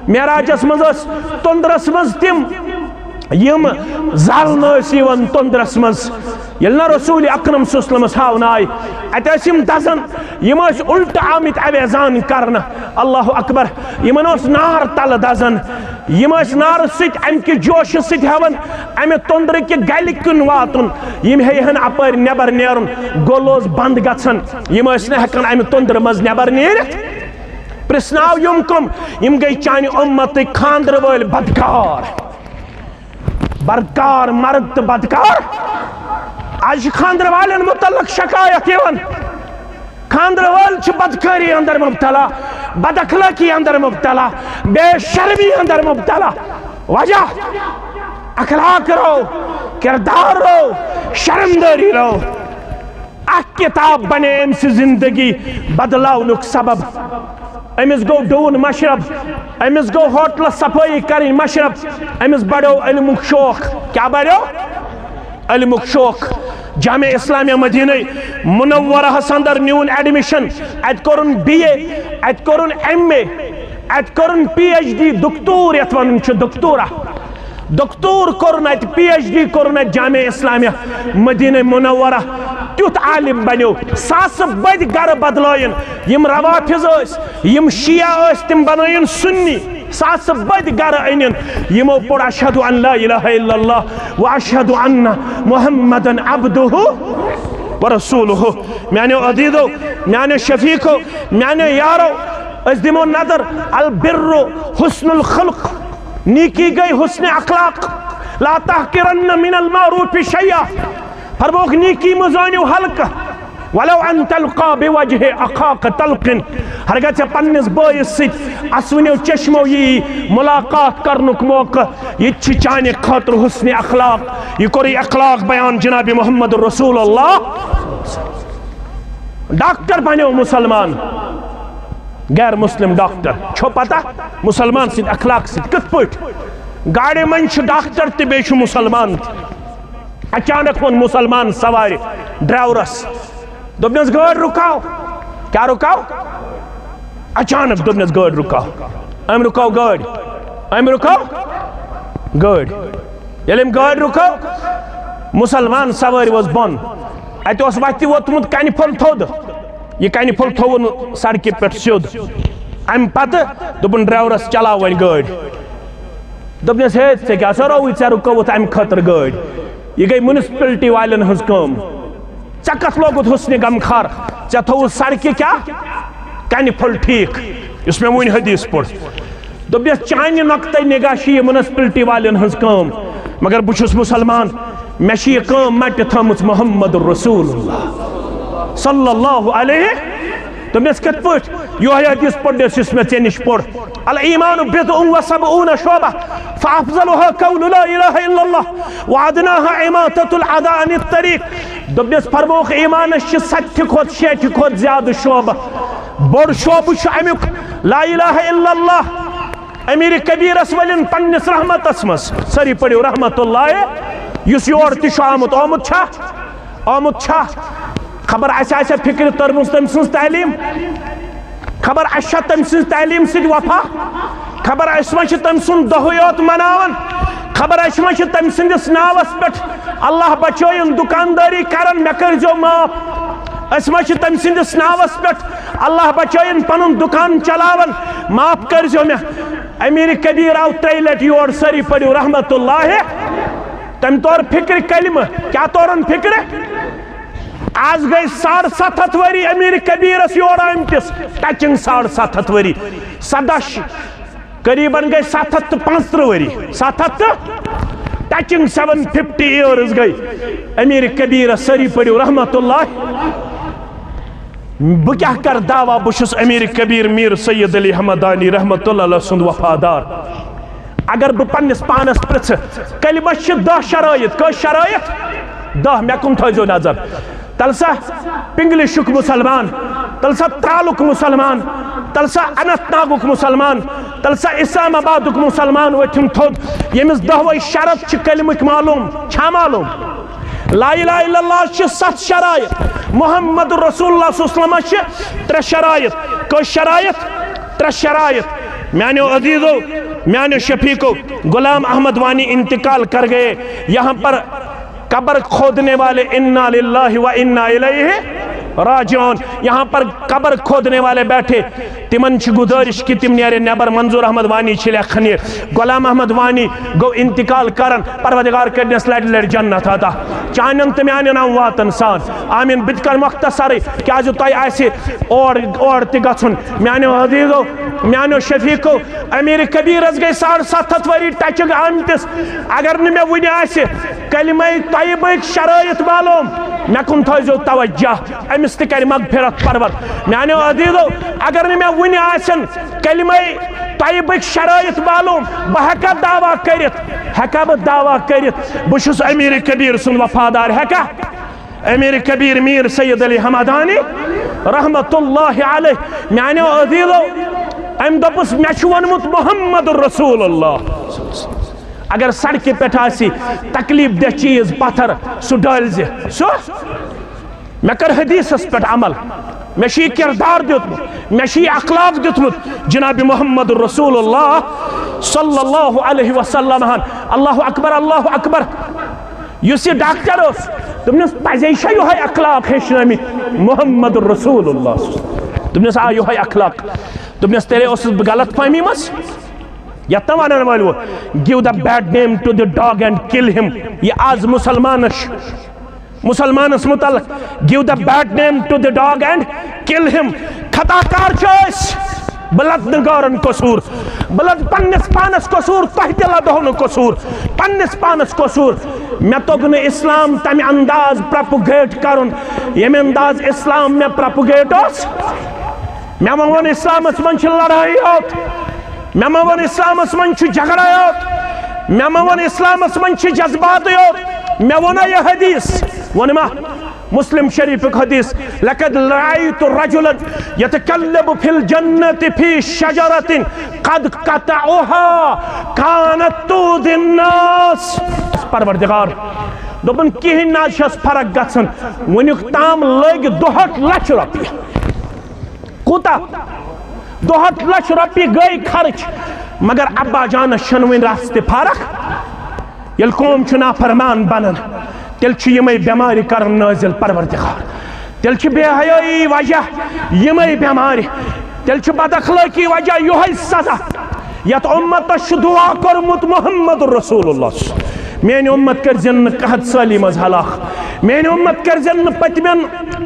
مہراج اس مز تندرس مز تم یم زالنس یون تندرس مز یلنا رسول اکرم صلی اللہ علیہ وسلم ہاونائی اتس یم دزن یم اس الٹ آمت اویزان کرنا اللہ اکبر یمن اس نار تل دزن یم اس نار سٹ ام کی جوش سٹ ہون ام تندر کی گل کن واتن یم ہن اپر نبر نیرن گولوز بند گژھن یم اس نہ ہکن ام تندر مز نبر نیرت پرسناو یم کم یم گئی چانی امت خاندر وال بدکار مرد بدکار آج خاندر والن متعلق شکایت یون خاندر وال چھ بدکاری اندر مبتلا بد اخلاقی اندر مبتلا بے شرمی اندر مبتلا وجہ اخلاق رو کردار رو شرمداری رو اک کتاب بنے امس زندگی بدلاونک سبب امس گو ڈون مشرب امس گو ہوٹل صفائی کریں مشرب امس بڑو علمک شوق کیا بڑو علمک شوق جامع اسلامیہ مدینہ منورہ اندر نیون ایڈمیشن ات کرن بی اے ات کرن ایم اے ات کرن پی ایچ ڈی دکتور یت ونن چھ دکتورہ دکتور کرن ات پی ایچ ڈی کرن ات جامع اسلامیہ مدینہ منورہ تیوت عالم بنیو ساس بد گر بدلائن یم روافظ اس یم شیعہ اس تم بنائن سنی ساس بد گر اینن یمو پڑ اشہد ان لا الہ الا اللہ و اشہد ان محمدن عبدہ ورسولہ میانو عزیزو میانے شفیقو میانے یارو اس دمو نظر البر حسن الخلق نیکی گئی حسن اخلاق لا تحقرن من المعروف شیئا فرموک نیکی مزانیو حلق ولو ان تلقا بوجہ اخاق تلق ہرگہ ژے پننس بٲیس سۭتۍ اسوٕنیو چشمو یی ملاقات کرنُک موقع یہ چھ چانہِ خٲطرٕ حسن اخلاق یہ کوٚر اخلاق بیان جناب محمد رسول اللہ ڈاکٹر بنیو مسلمان غیر مسلم ڈاکٹر چھو پتہ مسلمان سۭتۍ اخلاق سۭتۍ کِتھ پٲٹھۍ گاڑِ منٛز چھُ ڈاکٹر تہِ بیٚیہِ چھُ مسلمان تہِ اچانک ووٚن مسلمان سوارِ ڈرائیورس دوٚپنس گٲڑۍ رُکاو کیٛاہ رُکاو اچانک دوٚپنس گٲڑۍ رُکاو أمۍ رُکاو گٲڑۍ أمۍ رُکاو گٲڑۍ ییٚلہِ أمۍ گٲڑۍ رُکاو مسلمان سوٲرۍ ؤژھ بۄن اَتہِ اوس وَتھِ ووتمُت کَنہِ پھوٚل تھوٚد یہ کَنہِ پھوٚل تھوٚوُن سڑکہِ پٮ۪ٹھ سیوٚد اَمہِ پتہٕ دوٚپُن ڈرایورس چلاو وۄنۍ گٲڑۍ دوٚپنس ہے ژےٚ کیٛاہ سا رووُے ژےٚ رُکٲوُتھ اَمہِ خٲطرٕ گٲڑۍ یہ گٔے میونسپلٹی والٮ۪ن ہٕنٛز کٲم ژےٚ کتھ لوگُتھ حسنِ غمخار ژےٚ تھووُتھ سڑکہِ کیٛاہ کَنہِ پھوٚل ٹھیٖک یُس مےٚ وُنۍ حدیث پوٚر دوٚپنس چانہِ نۄقطے نگاہ چھِ یہِ میونسپلٹی والٮ۪ن ہٕنٛز کٲم مگر بہٕ چھُس مُسلمان مےٚ چھِ یہِ کٲم مٹہِ تھٲمٕژ محمد رسول اللہ صلی اللہ علیہ دوٚپنس کِتھ پٲٹھۍ یِہوٚے حدیث پوٚرنس یُس مےٚ ژےٚ نِش پوٚر الایمان بضع وسبعون شعبہ فافضلها قول لا الہ الا اللہ وادناها اماطة العداء عن الطریق دوٚپنس فرموکھ ایمانس چھِ 70 کھۄتہٕ 60 کھۄتہٕ زیادٕ شعبہ بوٚڑ شعبہٕ چھُ امیُک لا الہ الا اللہ امیر کبیرس ؤلِن پننس رحمتس منٛز سٲری پٔرِو رحمت اللہ یُس یور تہِ چھُ آمُت چھا خبر اسہِ آسیا فکر تٔرمٕژ تٔمۍ سٕنٛز تعلیٖم خبر اسہِ چھا تٔمۍ سٕنٛز تعلیٖم سۭتۍ وفا خبر أسۍ ما چھِ تٔمۍ سُنٛد دۄہٕے یوت مناوان خبر أسۍ ما چھِ تٔمۍ سٕنٛدِس ناوس پٮ۪ٹھ اللہ بچٲیِن دُکاندٲری کران مےٚ کٔرۍزیو معاف أسۍ ما چھِ تٔمۍ سٕنٛدِس ناوس پٮ۪ٹھ اللہ بچٲیِن پنُن دُکان چلاوان معاف کٔرۍزیو مےٚ امیر کبیٖر آو 3 لٹہِ یور سٲری پٔرِو رحمت اللہ تٔمۍ توٚر فکرِ کلمہٕ کیٛاہ تورن فکرِ آز گئی 750 ؤری امیر کبیرس یور آمتس ٹچنگ 750 ؤری 17 قریباً گئی 735 ؤری 700 ٹچنگ 750 ایئرز گئی امیر کبیرس سٲری پٔرِو رحمت اللہ بہٕ کیٛاہ کر دعوا بہٕ چھُس امیر کبیر میر سید علی حمدانی رحمت اللہ علیہ سُنٛد وفادار اگر بہٕ پننس پانس پرژھٕ کلمس چھِ 10 شرٲیط کٔژ شرٲیط 10 مےٚ کُن تھٲیزیو نظر تلسا پنگلشُک مسلمان تلسا ترالُک مسلمان تلسا اننت ناگُک مسلمان تلسا اسلام آبادُک مسلمان ؤتھِم تھوٚد ییٚمِس 10وے شرط چھِ کلمٕکۍ معلوٗم چھا معلوٗم لا الہ الا اللہ چھِ 7 شرائط محمد رسول اللہ صلی اللہ علیہ وسلم چھِ 3 شرائط کٔژ شرائط 3 شرائط میانیو عزیزو میانیو شفیقو غلام احمد وانی انتقال کر گئے یہاں پر قبر کھودنے والے انا للہ و انا الیہ راجعون یہاں پر قبر کھودنے والے بیٹھے تمن چھ گزارش کہ تم نیرے نیبر منظور احمد وانی چھ لیکھن غلام احمد وانی گو انتقال کرن پروردگار کرنس لڑ لڑ جنت عطا چانن تہ میانن واتن سان آمین بت کر مختصر کیا جو تہ آسہ اور تہ گژھن میانو عزیزو میانو شفیقو امیر کبیرس گئی 750 ؤری ٹچنگ آمتس اگر نہ مے ونہ آسہ کلمہ طیبہ شرائط معلوم مے کن تھٲیزیو توجہ امس تہ کر مغفرت پرور میانو عزیزو اگر نہ مے ونہ آسن کلمہ طیبہ شرائط معلوم بہ ہیکا دعویٰ کرت بہ چھُس امیر کبیر سُنٛد وفادار ہیکا امیر کبیر میر سید علی حمدانی رحمت اللہ علیہ میانو عزیزو ام دپس مے چھُ ووٚنمُت محمد رسول اللہ اگر سڑکہ پہ آسی تکلیف دہ چیز پتھر سہ ڈالزِ سہ مے کر حدیثس پہ عمل مے چھ کردار دیتمت مے چھ اخلاق دیتمت جناب محمد رسول اللہ صلی اللہ علیہ وسلم اللہ اکبر یس یہ ڈاکٹر اس دپنس پزے چھ یہ اخلاق ہیچنامت محمد رسول اللہ دپنس آ یہ اخلاق دپنس تیرے اس غلط فہمی مس یتنا ونن والو give the bad name to the dog and kill him یہ آز مسلمانش مسلمانس متعلق give the bad name to the dog and kill him. خطا کار چھ بلد نگارن قصور بلد پنس پانس قصور تہ تہ لدہن قصور پنس پانس قصور مے توگ نہ اسلام تمہ انداز پروپگیٹ کرن یم انداز اسلام مے پروپگیٹ اس مے ون اسلامس من چھ لڑائی ہوت مے ون اسلامس من چھ جھگڑا ہوت مے ون اسلامس من چھ جذبات ہوت مے ون یہ حدیث ون ما مسلم شریف حدیث لقد رأيت رجلا يتكلم في الجنة في شجرة قد قطعها كانت تؤذي الناس. پروردگار دوپن کہین ناز چھس فرق گژھن ونیُک تام لگ 2 لچھ رۄپیہِ کوٗتاہ 2 لچھ رۄپیہِ گٔے خرچ مگر ابا جانس چھنہٕ وۄنۍ رژھ تہِ فرق ییٚلہِ قوم چھُ نافرمان بنان تیل چھ یمے بیماری کرن نازل پروردگار تیل چھ بے حیائی وجہ یمے بیماری تیل چھ بد اخلاقی وجہ یہی سزا یت امتس چھ دعا کرمت محمد رسول اللہ میری امت کرزن قحط سالی مز ہلاک میری امت کرزن پتمن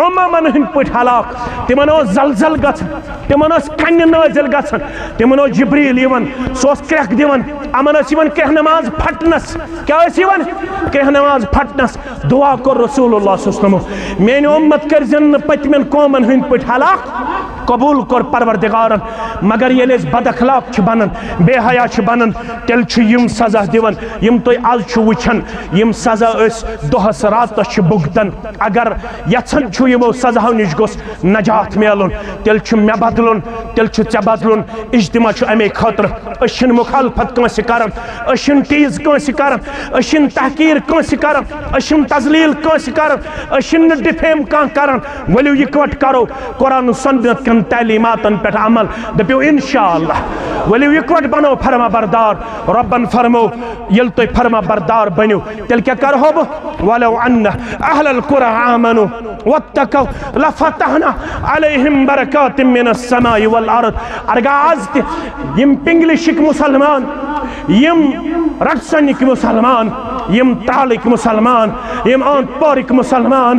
اممن ہند پٹ ہلاک تمن زلزل گژھن تمن کنہ نازل گژھن تمن جبریل یوان سوس کرک دِوان امن یوان کرہ نماز پھٹنس کیا یوان کرہ نماز پھٹنس دعا کر رسول اللہ صلی اللہ علیہ وسلم میری امت کرزن پتمن قومن ہند پٹ ہلاک قبول کر پروردگارن مگر ییٚلہِ أسۍ بد اخلاق چھ بنان بے حیا چھ بنان تیل چھ یم سزا دِوان یم تُہۍ آز چھ وچھان یم سزا أسۍ دۄہس راتس چھ بُگتن اگر یژھان چھُ یمو سزاہو نش گوٚژھ نجات میلُن تیل چھ مے بدلُن تیل چھ ژےٚ بدلُن اجتماع چھ امے خٲطرٕ أسۍ چھِنہٕ مخالفت کٲنٛسہِ کران أسۍ چھِنہٕ ٹیٖز کٲنٛسہِ کران أسۍ چھِنہٕ تحقیٖر کٲنٛسہِ کران أسۍ چھِنہٕ تذلیٖل کٲنٛسہِ کران أسۍ چھِنہٕ ڈِفیم کانٛہہ کران ؤلِو یِکوٹہٕ کرو قرآن و سنت کٮ۪ن تعلیماتن پٮ۪ٹھ عمل دٔپِو انشاءاللہ ؤلِو یِکوٹہٕ بنو فرما بردار رۄبن فرمو ییٚلہِ تُہۍ فرما بردار بنِو تیٚلہِ کیٛاہ کرہو بہٕ ولو ان اہل القرى آمنوا واتقوا لفتحنا عليهم بركات من السماء والارض ارگاہ آز تہِ یم پنگلشٕکۍ مسلمان یم رٹسنٕکۍ مسلمان یم تالٕکۍ مسلمان یم اوند پورٕکۍ مسلمان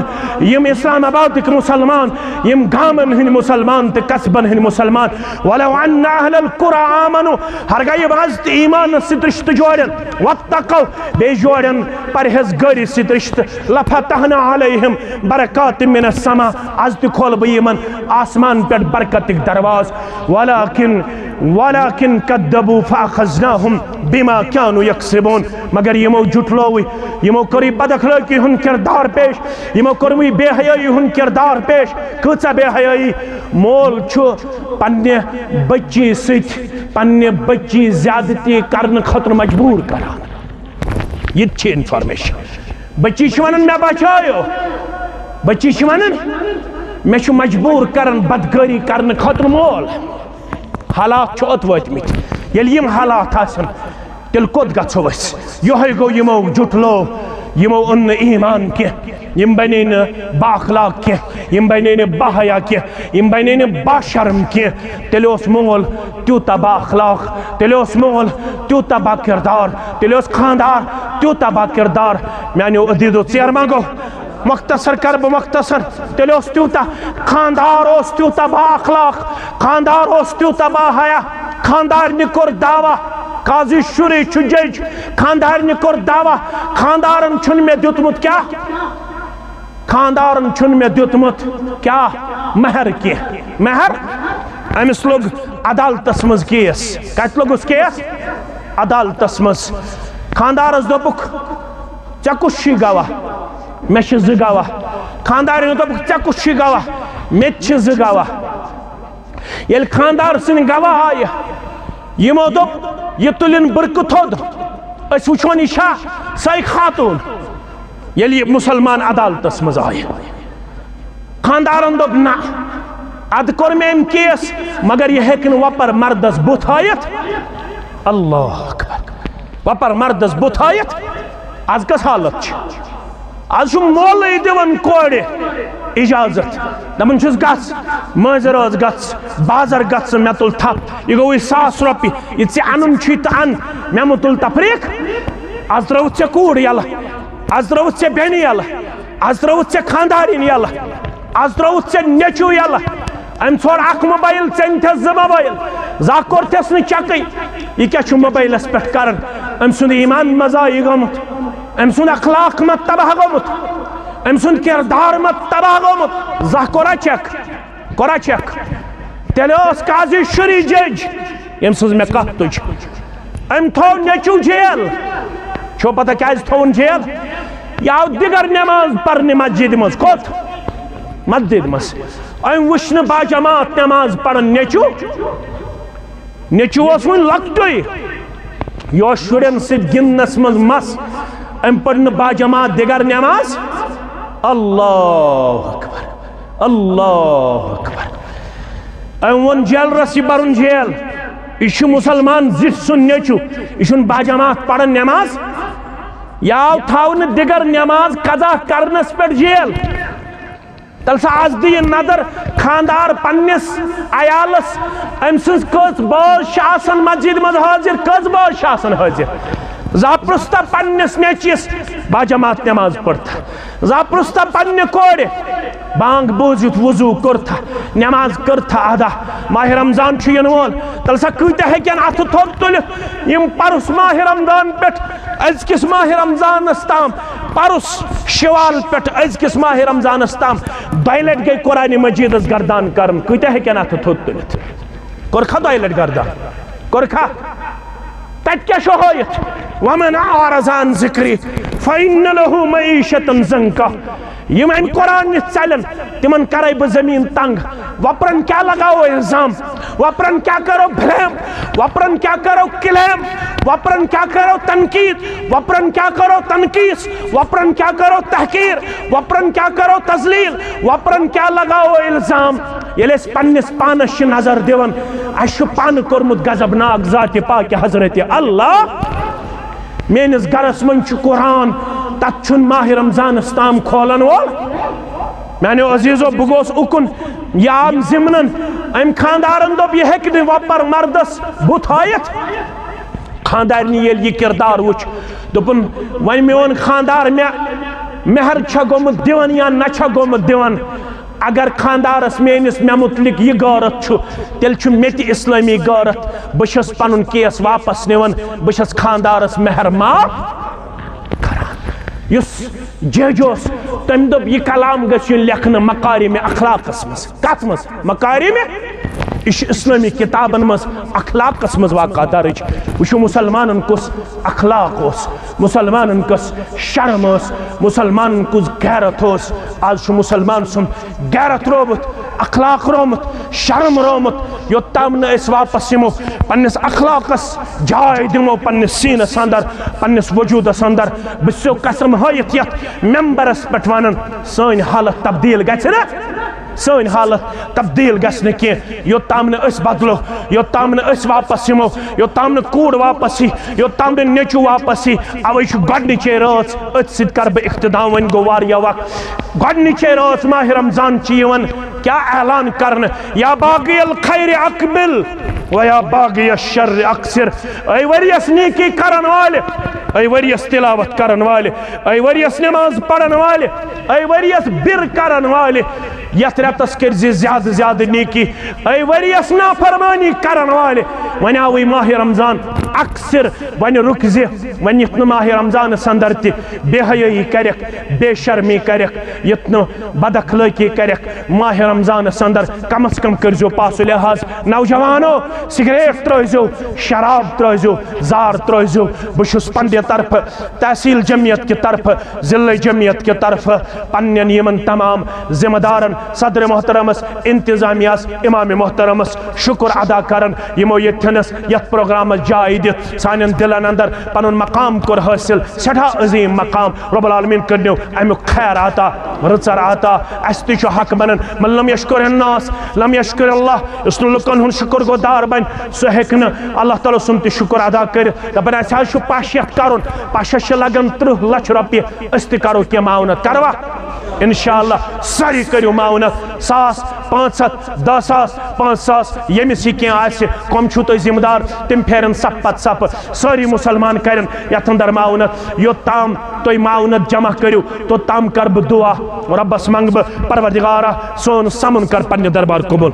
یم اسلام آبادٕکۍ مسلمان یم گامن ہٕنٛدۍ مسلمان تہٕ قصبن ہٕنٛدۍ مسلمان ولو ان اہل القرى آمنوا ہرگاہ یم آز تہِ ایمانس سۭتۍ رشتہٕ جوڑن واتقوا بیٚیہِ جوڑن پرہیزگٲری سۭتۍ رشتہٕ لفتحنا علیہم برکات من السما آز تہِ کھول بہٕ یمن آسمان پٮ۪ٹھ برکتٕکۍ درواز ولكن كذبوا فاخذناهم بما كانوا يكسبون مگر یمو جھٹلووٕے یمو کوٚرُے بد اخلٲقی ہُنٛد کردار پیش یمو کوٚرمٕے بے حیٲیی ہُنٛد کردار پیش کۭژاہ بے حیٲیی مول چھُ پننہِ بچی سۭتۍ پننہِ بچی زیادتی کرنہٕ خٲطرٕ مجبوٗر کران یہ چھِ انفارمیشن بچی چھِ ونان مےٚ بچٲیو بچی چھِ ونان مےٚ چھُ مجبوٗر کران بدگٲری کرنہٕ خٲطرٕ مول حالات چھِ اوٚت وٲتمٕتۍ ییٚلہِ یِم حالات آسن تیٚلہِ کوٚت گژھو أسۍ یِہوٚے گوٚو یِمو جُٹلو یِمو اوٚن نہٕ ایمان کینٛہہ یِم بنے نہٕ با اخلاق کینٛہہ یِم بنے نہٕ با حیا کینٛہہ یِم بنے نہٕ با شرم کینٛہہ تیٚلہِ اوس مول تیوٗتاہ با اخلاق تیٚلہِ اوس مول تیوٗتاہ با کردار تیٚلہِ اوس خاندار تیوٗتاہ با کردار میانیو عدیٖدو ژیر ما گوٚو مختصر کر بہٕ مختصر تیٚلہِ اوس تیوٗتاہ خاندار اوس تیوٗتاہ با اخلاق خاندار اوس تیوٗتاہ با حیا خاندارنہِ کوٚر دعوا قاضی شُرے چھُ جج خاندارنہِ کوٚر دعوا خاندارن چھُنہٕ مےٚ دیُتمُت کیٛاہ خاندارن چھُنہٕ مےٚ دیُتمُت کیٛاہ مہر کینٛہہ مہر أمِس لوٚگ عدالتس منٛز کیس کتہِ لوٚگُس کیس عدالتس منٛز خاندارس دوٚپُکھ ژےٚ کُس چھُے گواہ مےٚ چھِ 2 گواہ خاندارنہِ دوٚپُکھ ژےٚ کُس چھُے گواہ مےٚ تہِ چھِ 2 گواہ ییٚلہِ خاندار سٕنٛدۍ گواہ آیہِ یِمو دوٚپ یہِ تُلِن بٕرکہٕ تھوٚد أسۍ وٕچھون یہِ چھا سۄے خاتوٗن ییٚلہِ یہِ مُسلمان عدالتس منٛز آیہِ خاندارن دوٚپ نہ ادٕ کوٚر مےٚ أمۍ کیس مگر یہِ ہیٚکہِ نہٕ وۄپر مردس بُتھ ہٲیِتھ اللہ اکبر وۄپر مردس بُتھ ہٲیِتھ آز کۄس حالت چھِ آز چھُ مولٕے دِوان کورِ اجازت دپان چھُس گژھ مٲنٛزِ رٲژ گژھ بازر گژھ ژٕ مےٚ تُل تھپھ یہِ گوٚوُے 1000 رۄپیہِ یہِ ژےٚ اَنُن چھُے تہٕ اَن مےٚ مہٕ تُل تفریٖق آز ترٛٲوٕتھ ژےٚ کوٗر یَلہٕ آز ترٛٲوٕتھ ژےٚ بیٚنہِ یَلہٕ آز تروت ژے خاندارین یلہ آز تروت ژے نیچو یلہ ام ژھور اکھ موبائل ژے تھس زٕ موبائل زاکھ کوٚر تھس نہٕ چکٕے یہ کیٛاہ چھُ موبائلس پٮ۪ٹھ کران ام سُنٛد ایمان مزائی گوٚمُت ام سُنٛد اخلاق مت تباہ گوٚمُت ام سُنٛد کردار مت تباہ گوٚمُت زاکھ کوٚرا چیک تیٚلہِ اوس قاضی شُری جج یم سٕنٛز مےٚ کتھ تُج ام تھوٚو نیچو جیل چھو پتہ کیٛازِ تھوٚوُن جیل یہ آو دیگر نماز پرنہِ مسجد منٛز کوٚت مسجد منٛز ام وٕچھ نہٕ باجماعت نماز پران نیچو اوس وۄنۍ لۄکٹُے یہِ اوس شُرٮ۪ن سۭتۍ گِنٛدنس منٛز مس ام پٔر نہٕ باجماعت دیگر نماز اللہ اکبر ام ووٚن جیلرس یہِ برُن جیل یہ چھُ مسلمان زِٹھ سُنٛد نیچو یہ چھُنہٕ باجماعت پران نماز یہ آو تھاونہٕ دیگر نماز قضا کرنس پٮ۪ٹھ جیل تل سا آز دی نظر خاندار پننس عیالس ام سٕنٛز کٔژ بٲژ چھِ آسان مسجد منٛز حٲضر کٔژ بٲژ چھِ آسان حٲضر زا پرٛژھتا پننس نیچوِس باجماعت نماز پٔرتھا زا پرٛژھتا پننہِ کورِ بانگ بوٗزِتھ وضوٗ کوٚرتھا نماز کٔرتھا ادا ماہ رمضان چھُ یِنہٕ وول تل سا کۭتیاہ ہیٚکن اتھٕ تھوٚد تُلِتھ یِم پرُس ماہ رمضان پٮ۪ٹھ أزکِس ماہ رمضانس تام پرُس شوال پٮ۪ٹھ أزکِس ماہ رمضانس تام دۄیہِ لٹہِ گٔے قرآنِ مجیدس گردان کرن کۭتیاہ ہیٚکن اتھٕ تھوٚد تُلِتھ کوٚرکھا دۄیہِ لٹہِ گردان کوٚرکھا تتہِ کیٛاہ چھُ ہٲیِتھ ومن اعرض عن ذکری فإن له معیشة ضنکا یم امہِ قرآن نِتھ ژلن تمن کرے بہٕ زمیٖن تنگ وپرن کیٛاہ لگاوو الزام وپرن کیٛاہ کرو بلیم وپرن کیٛاہ کرو کلیم وپرن کیٛاہ کرو تنقید وپرن کیٛاہ کرو تنقیٖص وپرن کیٛاہ کرو تحقیر وپرن کیٛاہ کرو تذلیل وپرن کیٛاہ لگاوو الزام ییٚلہِ أسۍ پننس پانس چھِ نظر دِوان اسہِ چھُ پانہٕ کوٚرمُت غضبناک ذاتِ پاکہِ حضرتِ اللہ میٲنِس گرس منٛز چھُ قرآن تتھ چھُنہٕ ماہ رمضانس تام کھولن وول میانیو عزیزو بہٕ گوس اُکُن یہِ آو ضمنن امہِ خاندارن دوٚپ یہِ ہیٚکہِ نہٕ وۄپر مردس بُتھ ہٲیِتھ خاندارنہِ ییٚلہِ یہِ کردار وٕچھ دوٚپُن وۄنۍ میون خاندار مےٚ مہر چھا گوٚمُت دِوان یا نہ چھا گوٚمُت دِوان اگر خاندارس میٲنِس مےٚ متعلق یہِ غٲرت چھُ تیٚلہِ چھُ مےٚ تہِ اسلٲمی غٲرت بہٕ چھُس پنُن کیس واپس نِوان بہٕ چھُس خاندارس مہر معاف کران یُس جج اوس تٔمۍ دوٚپ یہِ کلام گژھِ یُن لیکھنہٕ مکارِمِ اخلاقس منٛز کتھ منٛز مکارِمِ یہ اسلامی کتابن مز اخلاقس مز واقع درج وچھو مسلمانن کس اخلاق اس مسلمانن کس شرم اس مسلمانن کس غیرت اس آج مسلمان سن غیرت رومت اخلاق رومت شرم رومت یوتام اس واپس یمو پنس اخلاقس جائے دمو پنس سینس اندر پنس وجودس اندر بسو قسم ہائیت یت ممبرس پٹ ونن سن حالت تبدیل گژھِ نا سن حالت تبدیل گژھِ نہٕ کینٛہہ یوتام نہٕ أسۍ بدلو یوتام نہٕ أسۍ واپس یِمو یوتام نہٕ کوٗر واپس یی یوتام نہٕ نیٚچوٗ واپس یی اوے چھُ گۄڈنِچے رٲژ أتھۍ سۭتۍ کرٕ بہٕ اختتام وۄنۍ گوٚو واریاہ وقت گۄڈنِچے رٲژ ماہِ رمضان چھِ یِوان کیٛاہ اعلان کرنہٕ یا باغی الخیر اقبل و یا باغی الشر اقصر اے ؤرِیس نیکی کرن والہِ اے ؤرِیس تلاوت کرن والہِ اے ؤرِیس نماز پرن والہِ اے ؤرِیس بِر کرن والہِ یتھ رٮ۪تس کٔرزِ زیادٕ زیادٕ نیکی اے ؤرِیس نافرمٲنی کرن والہِ وۄنۍ آوٕے ماہِ رمضان اکثر وۄنۍ رُکزِ وۄنۍ یِتھ نہٕ ماہِ رمضانس اندر تہِ بے حیٲیی کرٮ۪کھ بے شرمی کرٮ۪کھ یِتھ نہٕ بد اخلٲقی کرٮ۪کھ ماہِ رمضانس اندر کم از کم کٔرزیو پاسو لحاظ نوجوانو سگریٹ ترٲیزیو شراب ترٲیزیو زار ترٲیزیو بہٕ چھُس پننہِ طرفہٕ تحصیل جمعیت کہِ طرفہٕ ضلعہٕ جمعیت کہِ طرفہٕ پننٮ۪ن یِمن تمام ذمہٕ دارن صدر محترمس انتظامیہس امام محترمس شکر ادا کرن یمو یتھنس یتھ پروگرامس جائے دِتھ سانٮ۪ن دلن اندر پنُن مقام کوٚر حٲصِل سٮ۪ٹھاہ عظیٖم مقام رب العالمیٖن کٔرنو امیُک خیر عطا رٕژر عطا اسہِ تہِ چھُ حق بنان من لم یشکر الناس لم یشکر اللہ یُس نہٕ لُکن ہُنٛد شُکر گُزار بنہِ سُہ ہیٚکہِ نہٕ اللہ تعالیٰ سُنٛد تہِ شُکر ادا کٔرِتھ دپان اسہِ حظ چھُ پش یتھ کرُن پشس چھِ لگان 30 لچھ رۄپیہِ أسۍ تہِ کرو کینٛہہ معاونت کروا انشاءاللہ سٲری کٔرِو معاونت 1,000 500 10,000 5,000 ییٚمِس یہِ کینٛہہ آسہِ کٕم چھُو تُہۍ ذمہٕ دار تِم پھیرن صف پتہٕ صف سٲری مُسلمان کرن یتھ اندر معاونت یوٚتام تو معاونت جمع کرو تو تام کر بہ دعا ربس منگ بہ پروردگارہ سون سمن کر پنہ دربار قبول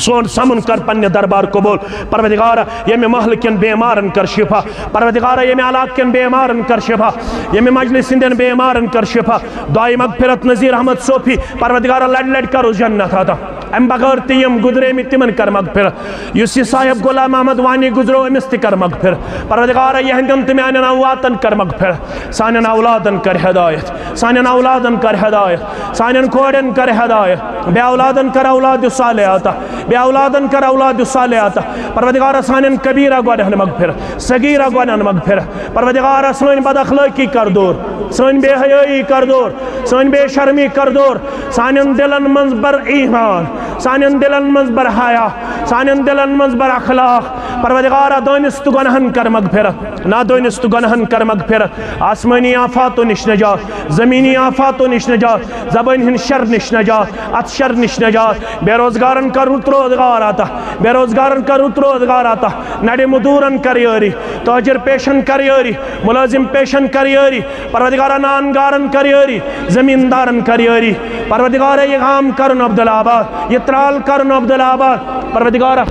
سون سمن کر پنہ دربار قبول پروردگارہ یمہ محل کن بیمارن کر شفا پروردگارہ یمہ علاقہ کن بیمارن کر شفا یمہ مجلس ہندین بیمارن کر شفا دعائی مغفرت نذیر احمد صوفی پروردگارہ لڑ لڑ کرو جنت عطا ام بغیر تیم گزرے میں تمن کر مغفرت یس یہ صاحب غلام محمد وانی گزرو امس تہ کر مغفرت پروردگارہ یہندن تہ میانن اواتن کر مغفرت سانن اولادن کر ہدایت سانن اولادن کر ہدایت سانن کورن کر ہدایت بے اولادن کر اولاد صالح عطا بے اولادن کر اولاد صالح عطا پروردگارہ سانن کبیرہ گناہن مغفرت صغیرہ گناہن مغفرت پروردگارہ سن بد اخلاقی کر دور سن بے حیائی کر دور سن بے شرمی کر دور سانن دلن منز بر ایمان سانن دلن منز بر حیا سانن دلن منز بر اخلاق پروردگارہ دانست گناہن کر مغفرت نا دانست گناہن کر مغفرت آسمانی آفاتو نش نجات زمینی آفاتو نش نجات زبان ہن شر نش نجات ات شر نش نجات بے روزگارن کر رت روزگار آتا بے روزگارن کر رت روزگار آتا نڑے مدورن کر یاری تاجر پیشن کر یاری ملازم پیشن کر یاری پروردگارہ نانگارن کر یاری زمیندارن کر یاری پروردگارہ یہ غام کرن عبدالآباد یہ ترال کرن عبدالآباد پروردگارہ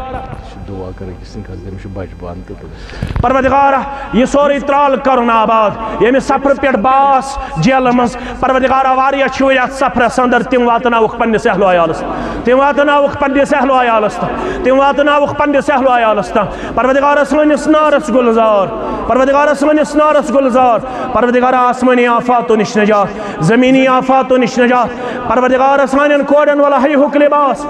پروردگارہ یہ سوری ترال کرن آباد یہ سفر پیٹ باس جیل مز پروردگارہ واریا چھویات سفر سندر تم واتناوک پنہ سہلو عیالس تم واتناوک پنہ سہلو عیالس تم واتناوک پنہ سہلو عیالس پروردگارہ سنس نارس گلزار پروردگارہ سنس نارس گلزار پروردگارہ آسمانی آفاتو نش نجات زمینی آفاتو نش نجات پروردگارہ سانن کوڑن والا حیہک لباس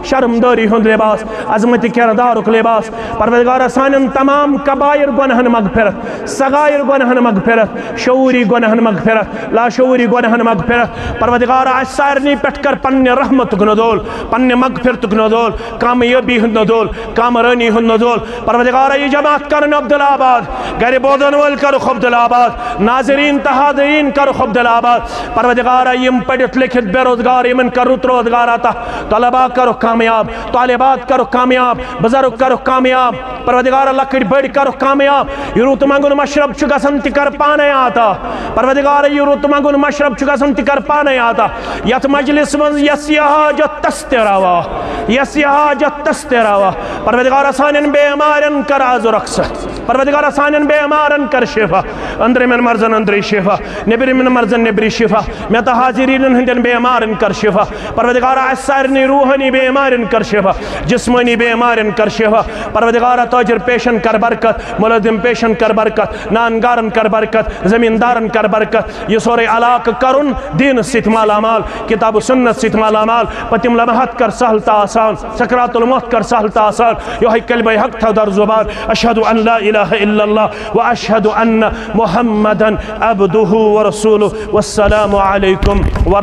شرمداری ہند لباس عظمت کردارک لباس پروردگارہ سانن تمام کبائر گناہن مغفرت صغائر گناہن مغفرت شعوری گناہن مغفرت لا شعوری گناہن مغفرت پروردگارہ اس سارنی پٹ کر پنہ رحمت ندول پنہ مغفرت ندول کامیابی ہند ندول کامرانی ہند ندول پروردگارہ یہ جماعت کرن عبدالآباد گھر بودن ول کرو عبدالآباد ناظرین تحاضرین کرو عبدالآباد پروردگارہ یم پڑھت لکھت بے روزگار یمن کر رت روزگار آتا طلباء کرو کامیاب طالبات کرو کامیاب بزرگ کرو کامیاب پروردگارہ لکڑ بڑ کرو کامیاب یہ روت منگن مشرب چھ گژھن تہ کر پانے آتا پروردگارہ یہ روت منگن مشرب چھ گژھن تہ کر پانے آتا یت مجلس من یس یہ حاجت تست روا یس یہ حاجت تست روا پروردگارہ سانن بیمارن کر آز و رخصت پروردگارہ سانن بیمارن کر شفا اندر من مرزن اندری شفا نبری من مرزن نبری شفا میں تا حاضرین ہندن بیمارن کر شفا پروردگارہ اسارنی روحانی بیمارن کر شفا جسمانی بیمارن کر شفا پروردگارہ تاجر پیشن کر برکت ملازم پیشن کر برکت نانگارن کر برکت زمیندارن کر برکت یہ سورے علاقہ کرن دین ست مالا مال کتاب و سنت ست مالا مال پتم لمحت کر سہلتا آسان سکرات الموت کر سہلتا آسان یہ کلمہ حق تھا در زبان اشہد ان لا الہ الا اللہ و اشہد ان محمدا عبدہ و رسولہ والسلام علیکم